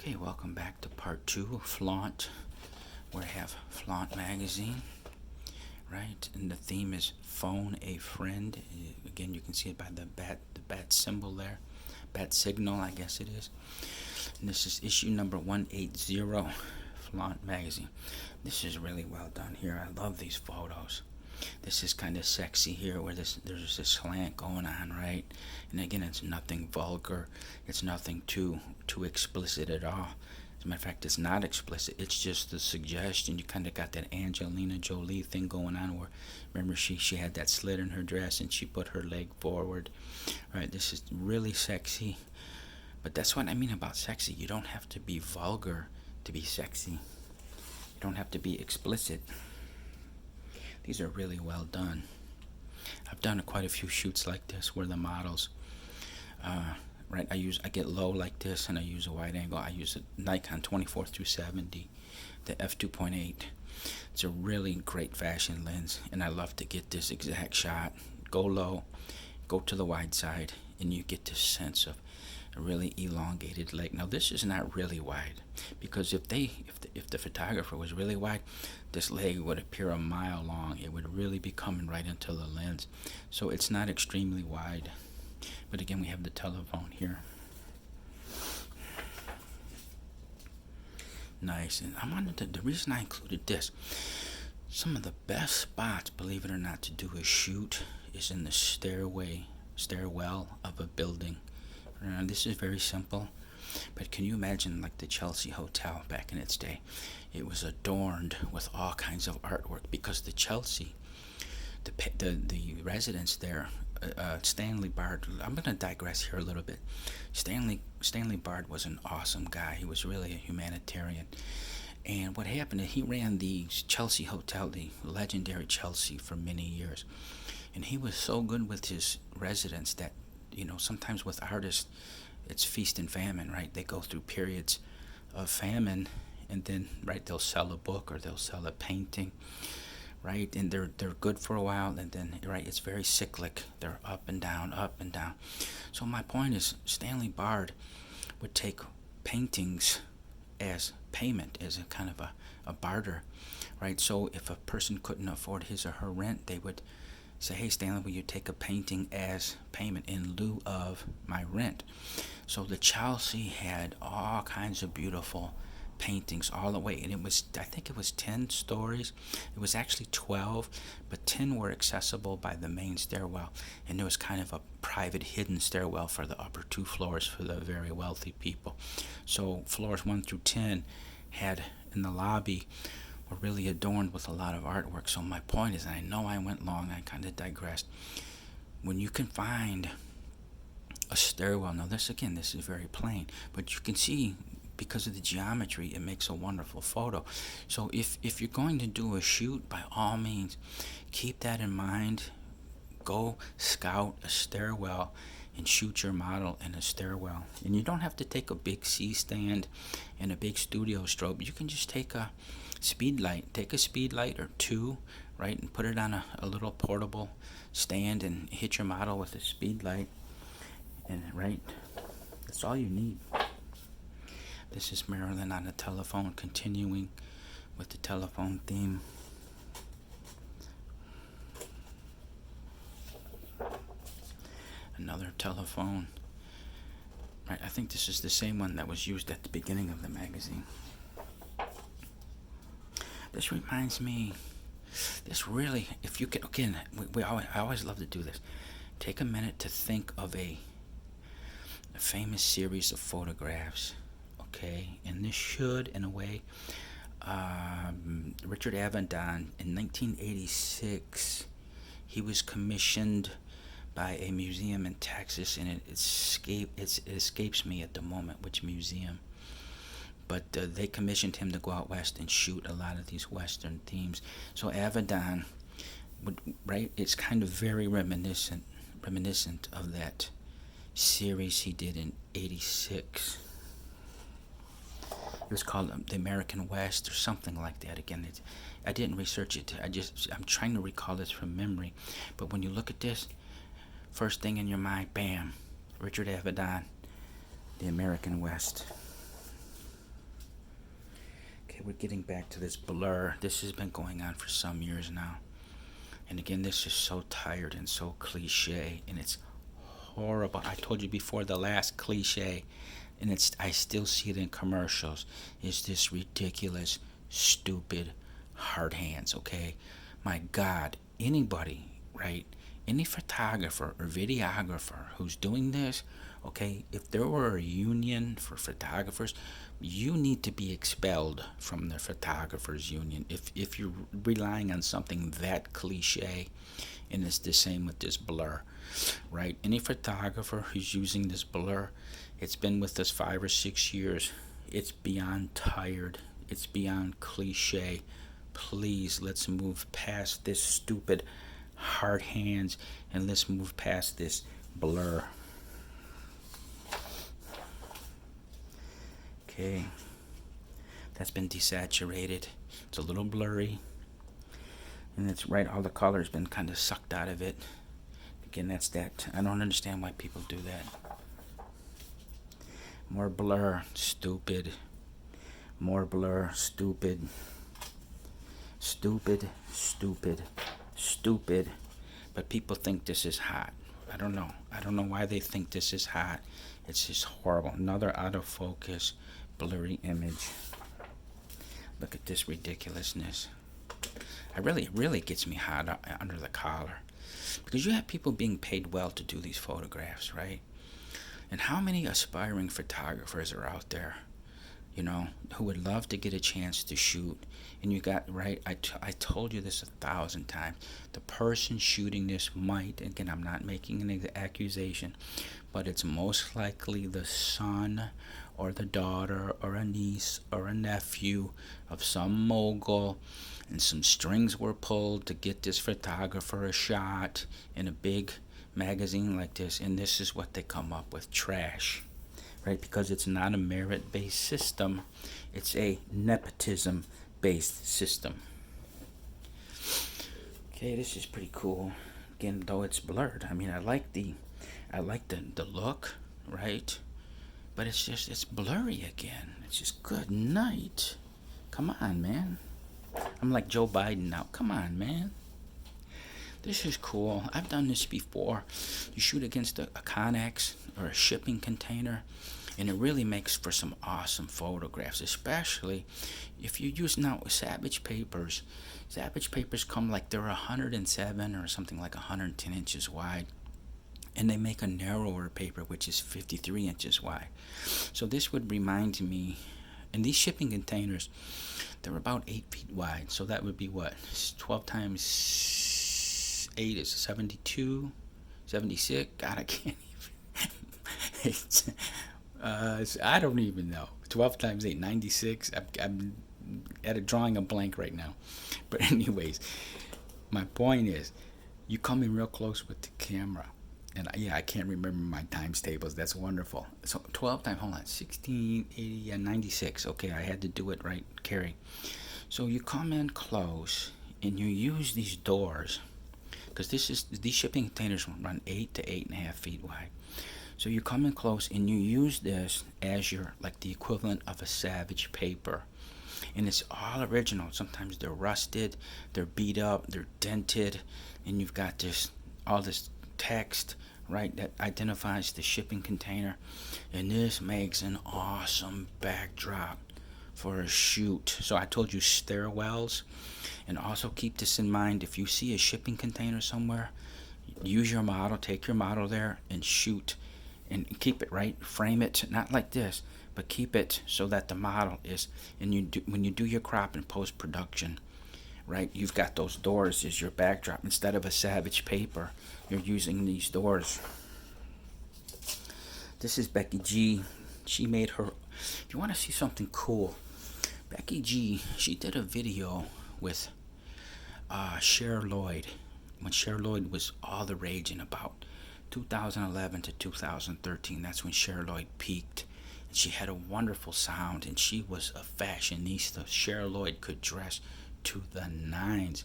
Okay, welcome back to part 2 of Flaunt, where I have Flaunt magazine, right? And the theme is phone a friend. Again, you can see it by the bat symbol there, bat signal, I guess it is. And this is issue number 180, Flaunt magazine. This is really well done here. I love these photos. This is kind of sexy here, where there's this slant going on, right? And again, it's nothing vulgar. It's nothing too explicit at all. As a matter of fact, it's not explicit. It's just the suggestion. You kind of got that Angelina Jolie thing going on, where remember she had that slit in her dress and she put her leg forward. Right? This is really sexy. But that's what I mean about sexy. You don't have to be vulgar to be sexy. You don't have to be explicit. These are really well done. I've done quite a few shoots like this where the models, right? I get low like this, and I use a wide angle. I use a Nikon 24-70, the f2.8. It's a really great fashion lens, and I love to get this exact shot. Go low, go to the wide side, and you get this sense of a really elongated leg. Now this is not really wide, because if the photographer was really wide, this leg would appear a mile long. It would really be coming right into the lens. So it's not extremely wide. But again, we have the telephone here. Nice. And I wanted to, the reason I included this, some of the best spots, believe it or not, to do a shoot is in the stairwell of a building. This is very simple, but can you imagine like the Chelsea Hotel back in its day? It was adorned with all kinds of artwork because the Chelsea, the residents there, Stanley Bard. I'm going to digress here a little bit. Stanley Bard was an awesome guy. He was really a humanitarian. And what happened is he ran the Chelsea Hotel, the legendary Chelsea, for many years. And he was so good with his residents that, you know, sometimes with artists, it's feast and famine, right? They go through periods of famine, and then, right, they'll sell a book or they'll sell a painting, right? And they're good for a while, and then, right, it's very cyclic. They're up and down, up and down. So my point is, Stanley Bard would take paintings as payment, as a kind of a barter, right? So if a person couldn't afford his or her rent, they would say, hey Stanley, will you take a painting as payment in lieu of my rent? So the Chelsea had all kinds of beautiful paintings all the way, and I think it was 10 stories. It was actually 12, but 10 were accessible by the main stairwell, and there was kind of a private hidden stairwell for the upper 2 floors for the very wealthy people. So floors 1 through 10 had, in the lobby, were really adorned with a lot of artwork. So my point is, and I know I went long, I kind of digressed. When you can find a stairwell, now this is very plain, but you can see because of the geometry, it makes a wonderful photo. So if you're going to do a shoot, by all means, keep that in mind. Go scout a stairwell and shoot your model in a stairwell. And you don't have to take a big C-stand and a big studio strobe. You can just take a speed light. Take a speed light or 2, right, and put it on a little portable stand and hit your model with a speed light. And, right, that's all you need. This is Marilyn on the telephone, continuing with the telephone theme. Another telephone. Right, I think this is the same one that was used at the beginning of the magazine. This reminds me, this really, if you can, again, I always love to do this. Take a minute to think of a famous series of photographs, okay? And this should, in a way, Richard Avedon, in 1986, he was commissioned by a museum in Texas, and it escapes me at the moment which museum. But they commissioned him to go out west and shoot a lot of these Western themes. So Avedon, right, it's kind of very reminiscent of that series he did in '86. It was called The American West or something like that. Again, I didn't research it. I'm trying to recall this from memory. But when you look at this, first thing in your mind, bam, Richard Avedon, The American West. we're getting back to this blur. This has been going on for some years now. And again, this is so tired and so cliche, and it's horrible. I told you before, the last cliche, and I still see it in commercials, is this ridiculous, stupid hard hands, okay? My God, anybody, right? Any photographer or videographer who's doing this, okay, if there were a union for photographers, you need to be expelled from the photographers union if you're relying on something that cliche. And it's the same with this blur, right? Any photographer who's using this blur, it's been with us 5 or 6 years. It's beyond tired. It's beyond cliche. Please, let's move past this stupid hard hands and let's move past this blur. Okay, that's been desaturated. It's a little blurry, and it's right, all the color's been kind of sucked out of it. Again, that's that. I don't understand why people do that. More blur, stupid. More blur, stupid. Stupid, stupid, stupid. But people think this is hot. I don't know why they think this is hot. It's just horrible. Another out of focus, blurry image. Look at this ridiculousness. It really gets me hot under the collar. Because you have people being paid well to do these photographs, right? And how many aspiring photographers are out there, who would love to get a chance to shoot? And you got, right, I told you this 1,000 times. The person shooting this might, again, I'm not making an accusation, but it's most likely the son or the daughter or a niece or a nephew of some mogul, and some strings were pulled to get this photographer a shot in a big magazine like this, and this is what they come up with: trash, right? Because it's not a merit-based system, it's a nepotism-based system. Okay, this is pretty cool. Again, though it's blurred, I mean, I like the look, right? But it's blurry again. It's just good night. Come on, man. I'm like Joe Biden now. Come on, man. This is cool. I've done this before. You shoot against a Connex or a shipping container, and it really makes for some awesome photographs, especially if you use now Savage papers. Savage papers come like they're 107 or something like 110 inches wide, and they make a narrower paper which is 53 inches wide. So this would remind me, and these shipping containers, they're about 8 feet wide, so that would be what, 12 times 8 is 72, 76. God, I can't even. I don't even know. 12 times 8, 96. I'm drawing a blank right now. But anyways, my point is, you come in real close with the camera. And I can't remember my times tables. That's wonderful. So 12 times, hold on, 16, 80, 96. Okay, I had to do it right, Carrie. So you come in close and you use these doors, because these shipping containers run 8 to 8.5 feet wide. So you come in close and you use this as your, like, the equivalent of a Savage paper. And it's all original. Sometimes they're rusted, they're beat up, they're dented, and you've got all this text, right, that identifies the shipping container. And this makes an awesome backdrop for a shoot. So I told you stairwells. And also keep this in mind: if you see a shipping container somewhere, use your model, take your model there and shoot, and keep it, right, frame it, not like this, but keep it so that the model is, and when you do your crop and post-production, right, you've got those doors as your backdrop. Instead of a Savage paper, you're using these doors. This is Becky G. She made her, if you want to see something cool, Becky G, she did a video with Cher Lloyd, when Cher Lloyd was all the rage in about 2011 to 2013. That's when Cher Lloyd peaked. And she had a wonderful sound, and she was a fashionista. Cher Lloyd could dress to the nines.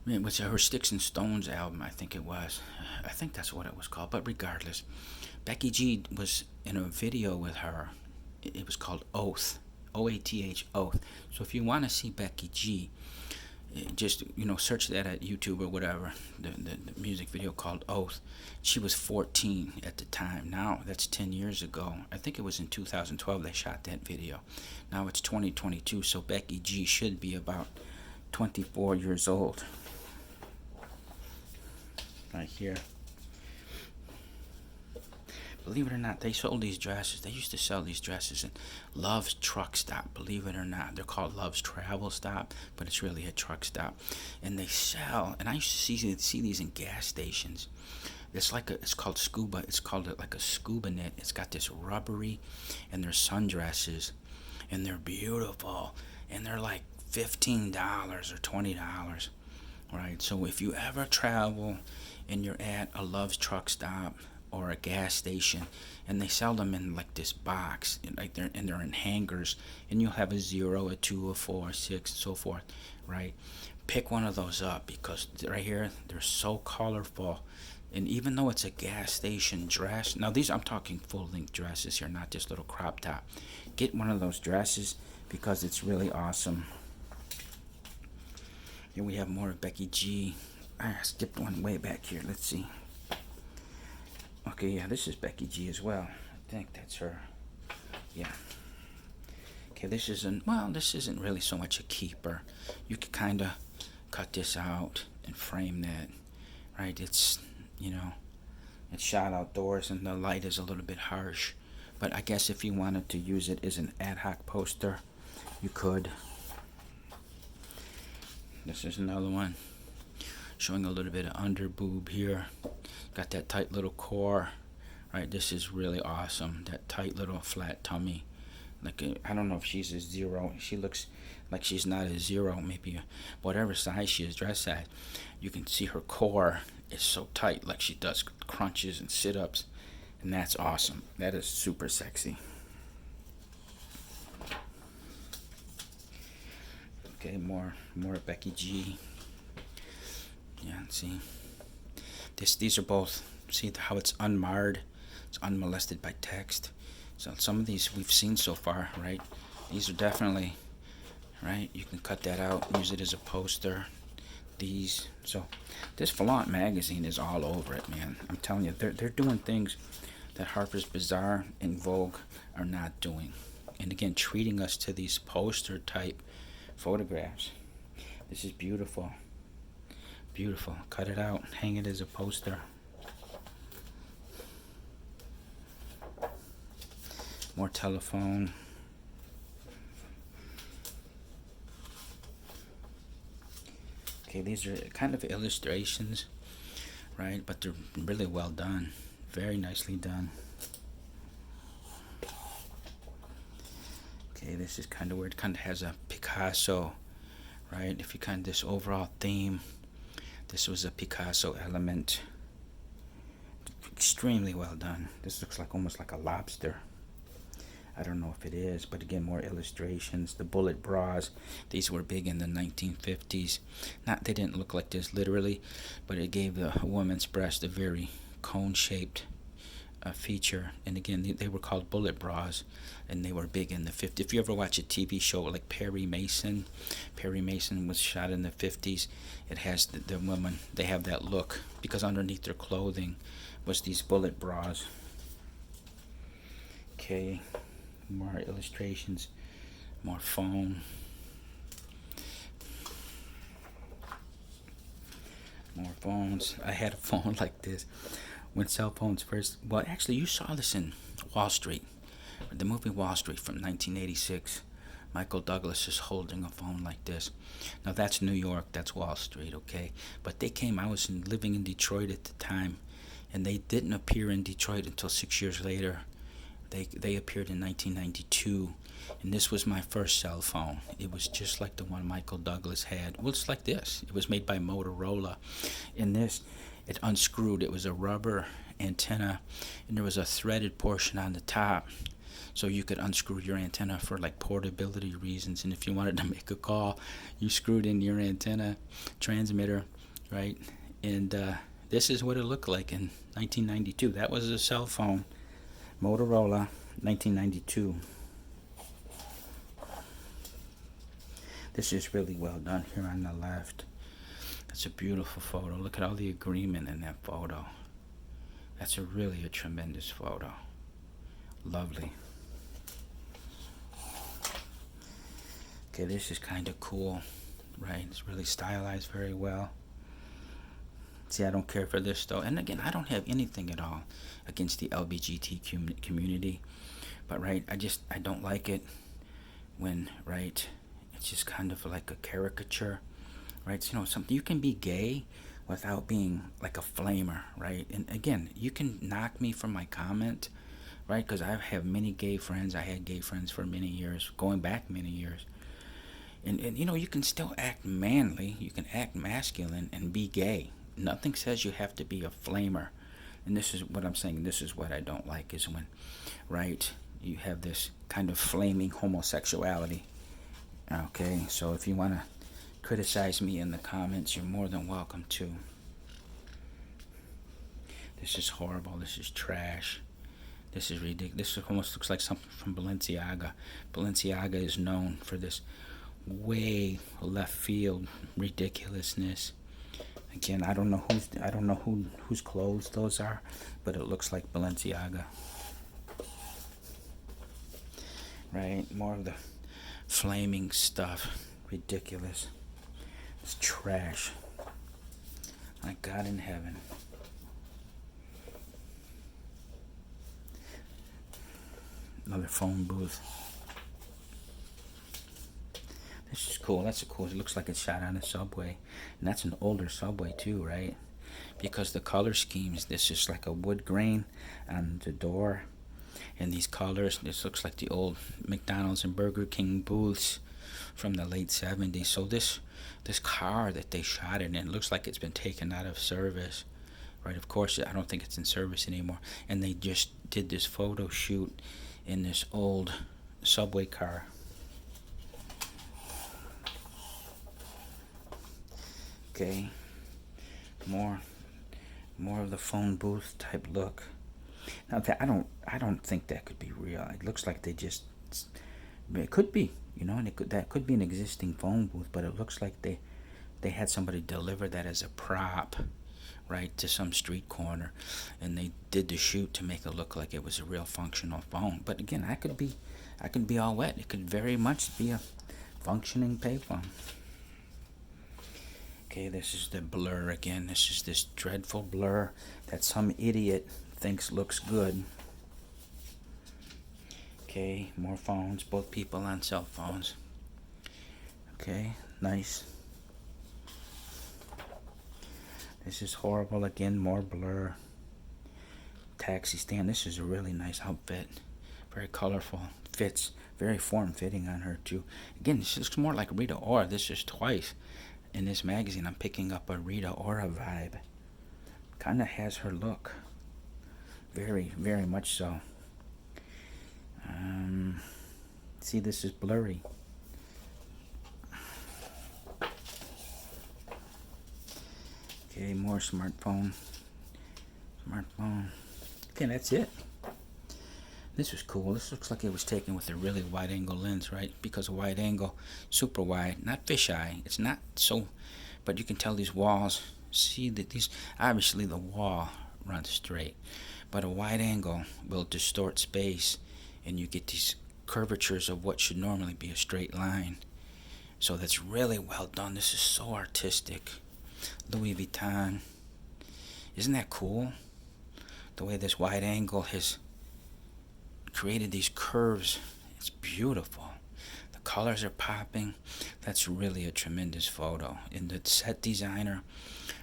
It was her Sticks and Stones album, I think it was. I think that's what it was called. But regardless, Becky G was in a video with her. It was called Oath. Oath, Oath. So if you want to see Becky G, just search that at YouTube or whatever. The music video called Oath. She was 14 at the time. Now that's 10 years ago. I think it was in 2012 they shot that video. Now it's 2022, so Becky G should be about 24 years old. Right here. Believe it or not, they sold these dresses. They used to sell these dresses in Love's Truck Stop. Believe it or not, they're called Love's Travel Stop, but it's really a truck stop. And they sell, and I used to see these in gas stations. It's called scuba. It's called like a scuba knit. It's got this rubbery, and they're sundresses, and they're beautiful, and they're like $15 or $20, right? So if you ever travel and you're at a Love's Truck Stop or a gas station, and they sell them in like this box, and they're in hangers, and you'll have a 0, a 2, a 4, a 6, and so forth, right? Pick one of those up, because right here they're so colorful. And even though it's a gas station dress, now these, I'm talking full-length dresses here, not just little crop top. Get one of those dresses because it's really awesome. Here we have more of Becky G. I skipped one way back here. Let's see. Okay, yeah, this is Becky G as well. I think that's her. Yeah. Okay, this isn't really so much a keeper. You could kind of cut this out and frame that, right? It's shot outdoors and the light is a little bit harsh. But I guess if you wanted to use it as an ad hoc poster, you could. This is another one showing a little bit of under boob here. Got that tight little core, right? This is really awesome. That tight little flat tummy. Like I don't know if she's a 0. She looks like she's not a 0. Maybe whatever size she is, dress size. You can see her core is so tight, like she does crunches and sit-ups, and that's awesome. That is super sexy. Okay, more Becky G. Yeah, see. These are both, see how it's unmarred, it's unmolested by text. So some of these we've seen so far, right? These are definitely, right? You can cut that out, use it as a poster. These, so this Flaunt magazine is all over it, man. I'm telling you, they're doing things that Harper's Bazaar and Vogue are not doing. And again, treating us to these poster type photographs. This is beautiful. Beautiful. Cut it out, hang it as a poster. More telephone. Okay, these are kind of illustrations, right? But they're really well done. Very nicely done. Okay, this is kind of weird. Kind of has a Picasso, right? If you kind of this overall theme, this was a Picasso element. Extremely well done. This looks like almost like a lobster. I don't know if it is, but again, more illustrations. The bullet bras, these were big in the 1950s. They didn't look like this literally, but it gave the woman's breast a very cone-shaped feature. And again, they were called bullet bras, and they were big in the 50s. If you ever watch a TV show like Perry Mason was shot in the 50s. It has the women, they have that look because underneath their clothing was these bullet bras. Okay, more illustrations, more phone, more phones. I had a phone like this when cell phones first, well, actually you saw this in Wall Street, the movie Wall Street from 1986. Michael Douglas is holding a phone like this. Now that's New York, that's Wall Street, okay? But I was living in Detroit at the time, and they didn't appear in Detroit until 6 years later. They appeared in 1992, and this was my first cell phone. It was just like the one Michael Douglas had. Well, it's like this. It was made by Motorola. In this, it unscrewed. It was a rubber antenna, and there was a threaded portion on the top, so you could unscrew your antenna for like portability reasons. And if you wanted to make a call, you screwed in your antenna transmitter, right? And this is what it looked like in 1992. That was a cell phone. Motorola, 1992. This is really well done here on the left. That's a beautiful photo. Look at all the agreement in that photo. That's really a tremendous photo. Lovely. Okay, this is kind of cool, right? It's really stylized very well. See, I don't care for this though. And again, I don't have anything at all against the LGBT community. But right, I don't like it when, right, it's just kind of like a caricature, right? So, something, you can be gay without being like a flamer, right? And again, you can knock me from my comment, right? Because I have many gay friends. I had gay friends for many years, going back many years. And you can still act manly. You can act masculine and be gay. Nothing says you have to be a flamer. And this is what I'm saying. This is what I don't like, is when, right, you have this kind of flaming homosexuality. Okay, so if you want to criticize me in the comments, you're more than welcome to. This is horrible. This is trash. This is ridiculous. This almost looks like something from Balenciaga. Balenciaga is known for this way left field ridiculousness. Again, I don't know whose clothes those are, but it looks like Balenciaga. Right? More of the flaming stuff. Ridiculous. It's trash. My God in heaven. Another phone booth. This is cool. That's a cool. It looks like it's shot on a subway. And that's an older subway too, right? Because the color schemes, this is like a wood grain on the door. And these colors, this looks like the old McDonald's and Burger King booths from the late 70s. So this car that they shot it in looks like it's been taken out of service. Right? Of course, I don't think it's in service anymore. And they just did this photo shoot in this old subway car. Okay, more of the phone booth type look. Now that I don't think that could be real. It looks like they just, it could be, and that could be an existing phone booth, but it looks like they had somebody deliver that as a prop, right, to some street corner, and they did the shoot to make it look like it was a real functional phone. But again, I could be all wet. It could very much be a functioning payphone. Okay, this is the blur again. This is this dreadful blur that some idiot thinks looks good. Okay, more phones. Both people on cell phones. Okay, nice. This is horrible again. More blur. Taxi stand. This is a really nice outfit. Very colorful. Fits. Very form-fitting on her too. Again, this looks more like Rita Ora. This is twice. In this magazine, I'm picking up a Rita Ora vibe. Kind of has her look. Very, very much so. See, this is blurry. Okay, more smartphone. Okay, that's it. This was cool. This looks like it was taken with a really wide angle lens, right? Because a wide angle, super wide, not fisheye. It's not so, but you can tell these walls. See that these, obviously the wall runs straight, but a wide angle will distort space, and you get these curvatures of what should normally be a straight line. So that's really well done. This is so artistic. Louis Vuitton. Isn't that cool? The way this wide angle has created these curves. It's beautiful. The colors are popping. That's really a tremendous photo. And the set designer,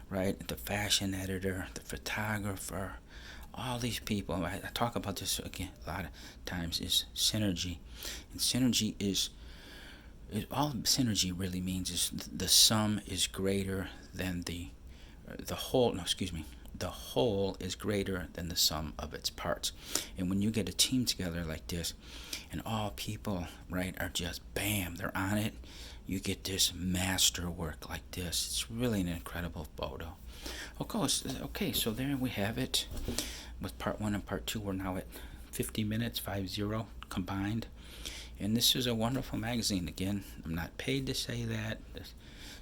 right, the fashion editor, the photographer, all these people, I talk about this again a lot of times, is synergy. And synergy is all synergy really means is the sum is greater than the whole. No, excuse me. The whole is greater than the sum of its parts. And when you get a team together like this, and all people, right, are just bam, they're on it, you get this masterwork like this. It's really an incredible photo. Okay, so there we have it. With part 1 and part 2, we're now at 50 minutes, 50 combined. And this is a wonderful magazine. Again, I'm not paid to say that.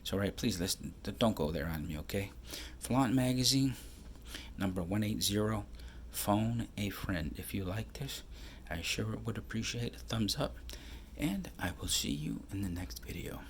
It's alright, please listen. Don't go there on me, okay? Flaunt magazine, number 180. Phone a friend. If you like this, I sure would appreciate a thumbs up. And I will see you in the next video.